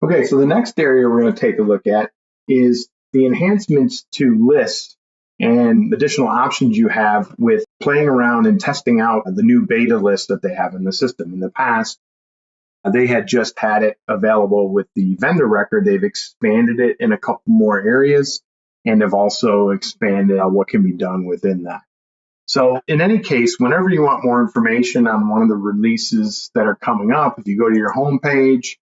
Okay, so the next area we're going to take a look at is the enhancements to lists and additional options you have with playing around and testing out the new beta list that they have in the system. In the past, they had just had it available with the vendor record. They've expanded it in a couple more areas and have also expanded on what can be done within that. So in any case, whenever you want more information on one of the releases that are coming up, if you go to your home page,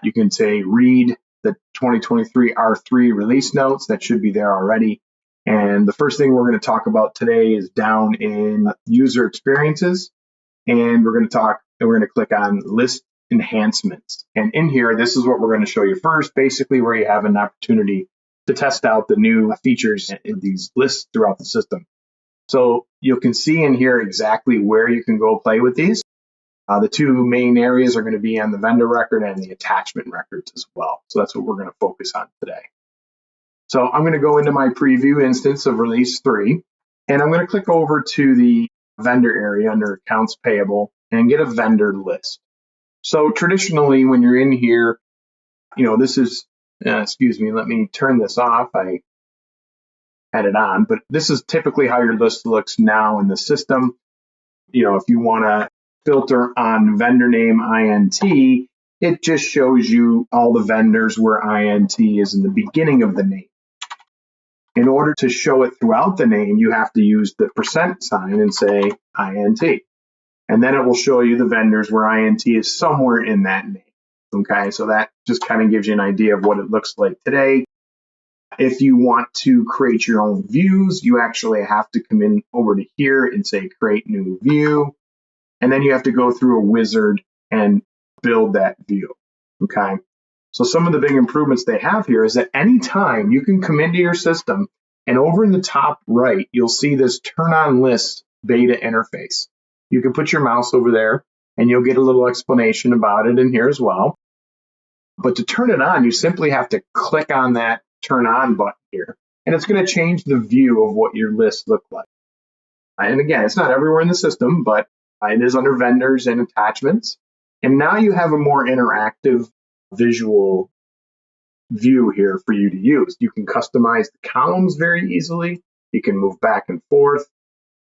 you can say read the 2023 R3 release notes. That should be there already. And the first thing we're going to talk about today is down in user experiences. And we're going to click on list enhancements. And in here, this is what we're going to show you first, basically where you have an opportunity to test out the new features in these lists throughout the system. So you can see in here exactly where you can go play with these. The two main areas are going to be on the vendor record and the attachment records as well. So that's what we're going to focus on today. So I'm going to go into my preview instance of release 3, and I'm going to click over to the vendor area under accounts payable and get a vendor list. So traditionally, when you're in here, this is, excuse me, let me turn this off. I had it on, but this is typically how your list looks now in the system. If you want to filter on vendor name INT, it just shows you all the vendors where INT is in the beginning of the name. In order to show it throughout the name, you have to use the % sign and say INT. And then it will show you the vendors where INT is somewhere in that name. Okay, so that just kind of gives you an idea of what it looks like today. If you want to create your own views, you actually have to come in over to here and say create new view. And then you have to go through a wizard and build that view. Okay. So some of the big improvements they have here is that anytime you can come into your system and over in the top right, you'll see this turn on list beta interface. You can put your mouse over there and you'll get a little explanation about it in here as well. But to turn it on, you simply have to click on that turn on button here, and it's going to change the view of what your list look like. And again, it's not everywhere in the system, but it is under vendors and attachments. And now you have a more interactive visual view here for you to use. You can customize the columns very easily. You can move back and forth,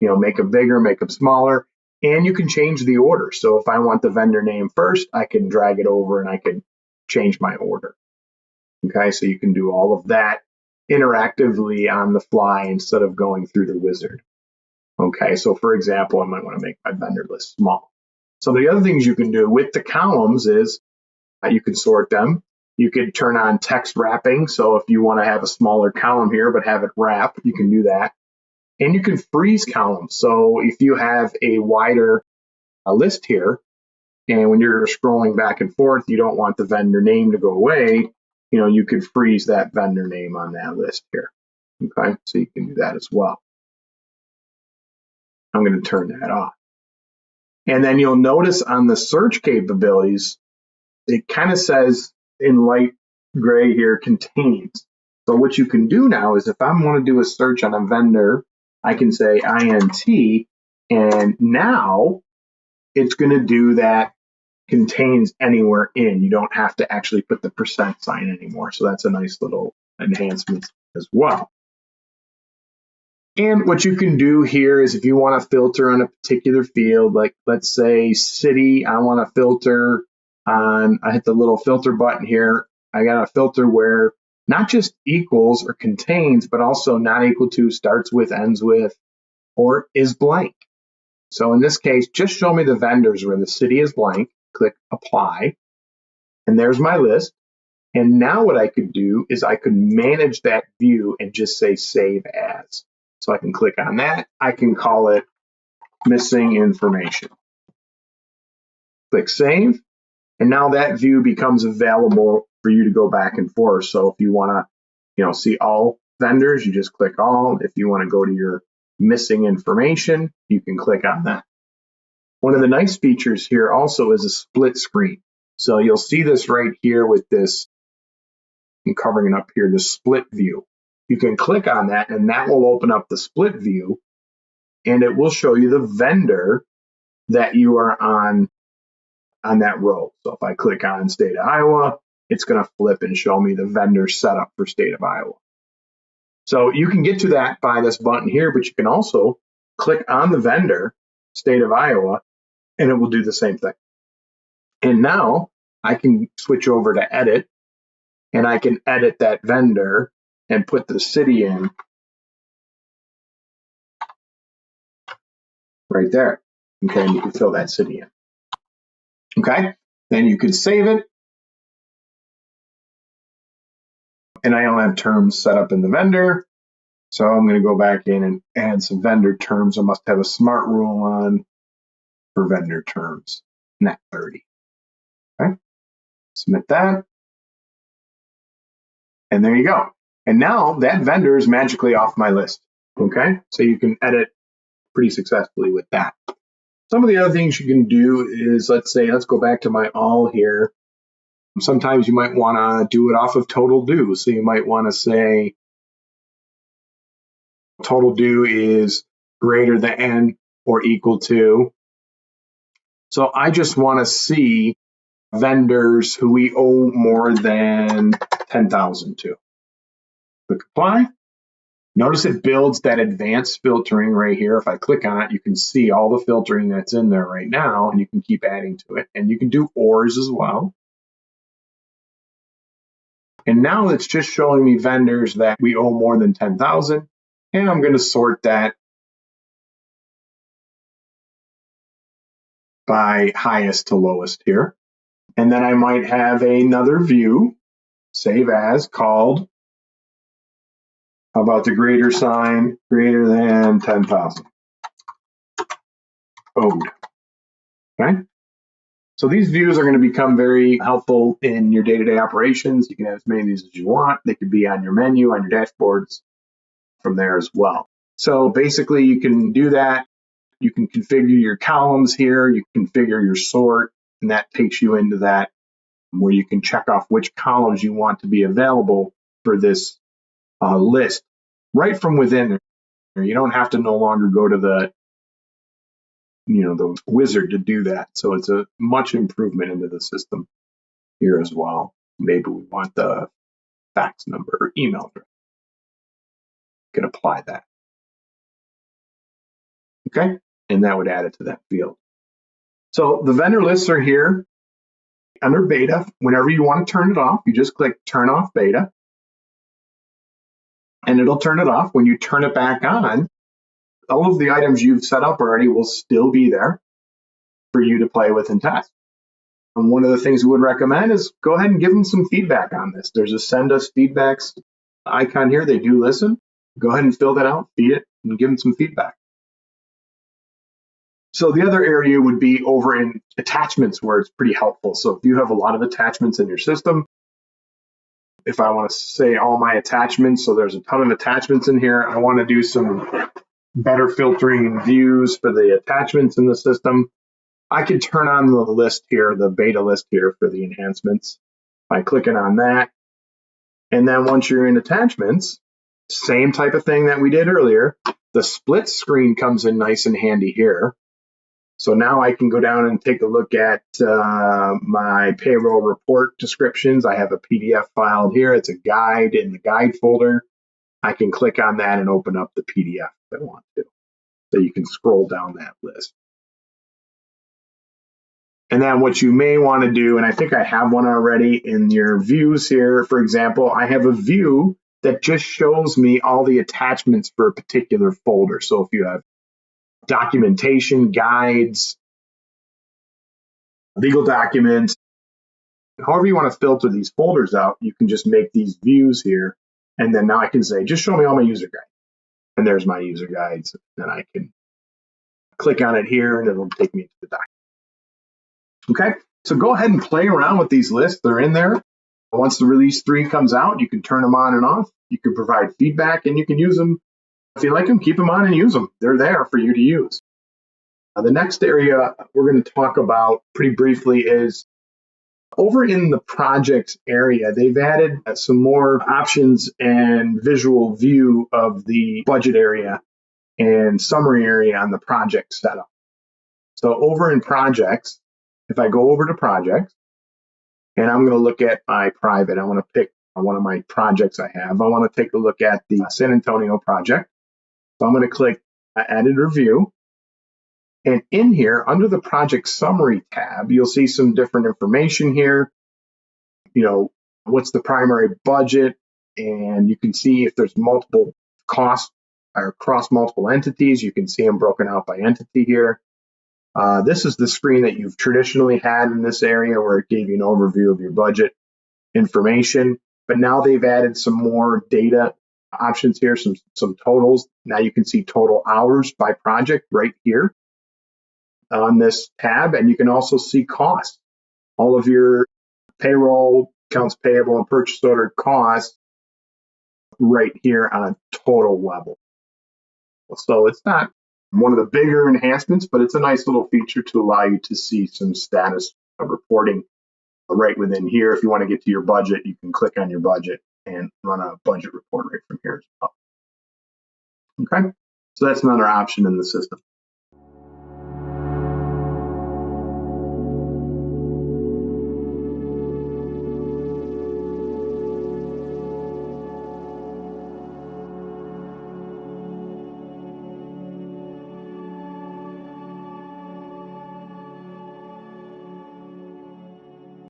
make them bigger, make them smaller, and you can change the order. So if I want the vendor name first, I can drag it over and I can change my order. Okay, so you can do all of that interactively on the fly instead of going through the wizard. Okay, so for example, I might want to make my vendor list small. So the other things you can do with the columns is you can sort them. You could turn on text wrapping. So if you want to have a smaller column here but have it wrap, you can do that. And you can freeze columns. So if you have a wider list here, and when you're scrolling back and forth, you don't want the vendor name to go away, you could freeze that vendor name on that list here. Okay, so you can do that as well. I'm going to turn that off. And then you'll notice on the search capabilities, it kind of says in light gray here, contains. So what you can do now is if I want to do a search on a vendor, I can say INT, and now it's going to do that contains anywhere in. You don't have to actually put the % sign anymore. So that's a nice little enhancement as well. And what you can do here is if you want to filter on a particular field, like let's say city, I want to filter on, I hit the little filter button here. I got a filter where not just equals or contains, but also not equal to, starts with, ends with, or is blank. So in this case, just show me the vendors where the city is blank, click apply, and there's my list. And now what I could do is I could manage that view and just say save as. So I can click on that. I can call it missing information. Click save. And now that view becomes available for you to go back and forth. So if you want to, see all vendors, you just click all. If you want to go to your missing information, you can click on that. One of the nice features here also is a split screen. So you'll see this right here with this, I'm covering it up here, the split view. You can click on that and that will open up the split view and it will show you the vendor that you are on that row. So if I click on state of Iowa, it's going to flip and show me the vendor setup for state of Iowa. So you can get to that by this button here, but you can also click on the vendor, state of Iowa, and it will do the same thing. And now I can switch over to edit, and I can edit that vendor and put the city in right there. Okay, and you can fill that city in. Okay, then you can save it. And I don't have terms set up in the vendor. So I'm going to go back in and add some vendor terms. I must have a smart rule on for vendor terms, net 30. Okay, submit that. And there you go. And now that vendor is magically off my list. Okay, so you can edit pretty successfully with that. Some of the other things you can do is, let's go back to my all here. Sometimes you might want to do it off of total due. So you might want to say total due is greater than or equal to. So I just want to see vendors who we owe more than 10,000 to. Click apply. Notice it builds that advanced filtering right here. If I click on it, you can see all the filtering that's in there right now, and you can keep adding to it. And you can do ORs as well. And now it's just showing me vendors that we owe more than 10,000. And I'm going to sort that by highest to lowest here. And then I might have another view, save as, called, how about the greater sign, greater than 10,000. Owed. Okay. So these views are going to become very helpful in your day-to-day operations. You can have as many of these as you want. They could be on your menu, on your dashboards from there as well. So basically you can do that. You can configure your columns here. You can configure your sort, and that takes you into that where you can check off which columns you want to be available for this list right from within there. You don't have to no longer go to the wizard to do that. So it's a much improvement into the system here as well. Maybe we want the fax number or email address. You can apply that. Okay, and that would add it to that field. So the vendor lists are here under beta. Whenever you want to turn it off, you just click turn off beta, and it'll turn it off. When you turn it back on, all of the items you've set up already will still be there for you to play with and test. And one of the things we would recommend is go ahead and give them some feedback on this. There's a send us feedbacks icon here. They do listen. Go ahead and fill that out, feed it, and give them some feedback. So the other area would be over in attachments, where it's pretty helpful. So if you have a lot of attachments in your system, if I want to say all my attachments, so there's a ton of attachments in here, I want to do some better filtering and views for the attachments in the system, I could turn on the list here, the beta list here for the enhancements by clicking on that. And then once you're in attachments, same type of thing that we did earlier, the split screen comes in nice and handy here. So now I can go down and take a look at my payroll report descriptions. I have a PDF filed here. It's a guide in the guide folder. I can click on that and open up the PDF if I want to. So you can scroll down that list. And then what you may want to do, and I think I have one already in your views here, for example, I have a view that just shows me all the attachments for a particular folder. So if you have documentation, guides, legal documents, however you want to filter these folders out, you can just make these views here. And then now I can say, just show me all my user guides. And there's my user guides. Then I can click on it here and it'll take me to the document. Okay, so go ahead and play around with these lists. They're in there. Once the release 3 comes out, you can turn them on and off. You can provide feedback and you can use them. If you like them, keep them on and use them. They're there for you to use. The next area we're going to talk about pretty briefly is over in the projects area. They've added some more options and visual view of the budget area and summary area on the project setup. So over in projects, if I go over to projects And I'm going to look at my private. I want to pick one of my projects I have. I want to take a look at the San Antonio project. So I'm going to click Edit Review. And in here, under the Project Summary tab, you'll see some different information here. You know, what's the primary budget? And you can see if there's multiple costs or across multiple entities. You can see them broken out by entity here. This is the screen that you've traditionally had in this area where it gave you an overview of your budget information. But now they've added some more data options here, some totals. Now you can see total hours by project right here on this tab. And you can also see costs. All of your payroll, accounts payable, and purchase order costs right here on a total level. So it's not one of the bigger enhancements, but it's a nice little feature to allow you to see some status reporting right within here. If you want to get to your budget, you can click on your budget and run a budget report right from here as well. Okay, so that's another option in the system.